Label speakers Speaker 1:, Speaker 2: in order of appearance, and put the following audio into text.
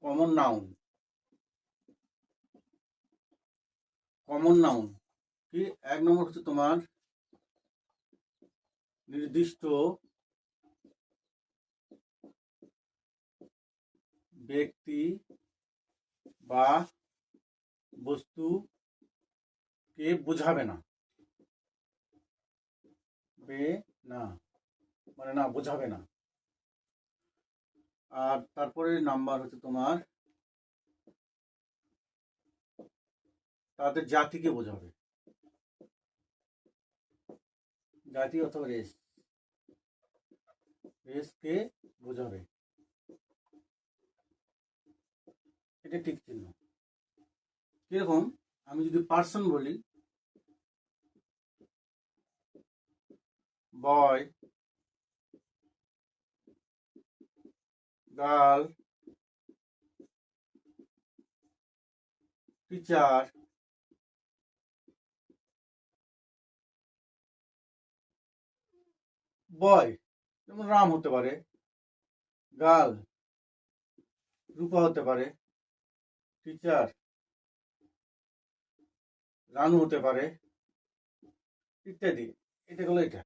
Speaker 1: Common noun. Common noun কি? 1 নম্বর হচ্ছে তোমার নির্দিষ্ট ব্যক্তি বা বস্তুকে বোঝাবে না। না মানে না, বোঝাবে না। আর তারপরে নাম্বার হচ্ছে তোমার তাদের জাতিকে বোঝাবে। জাতি অথবা রেসকে বোঝাবে। এটা ঠিক চিহ্ন। কিরকম? আমি যদি পার্সন বলি, বয়, গার্ল, টিচার, বয় যেমন রাম হতে পারে, গার্ল রূপা হতে পারে, টিচার রানু হতে পারে, ইত্যাদি। এটা হলো এটা।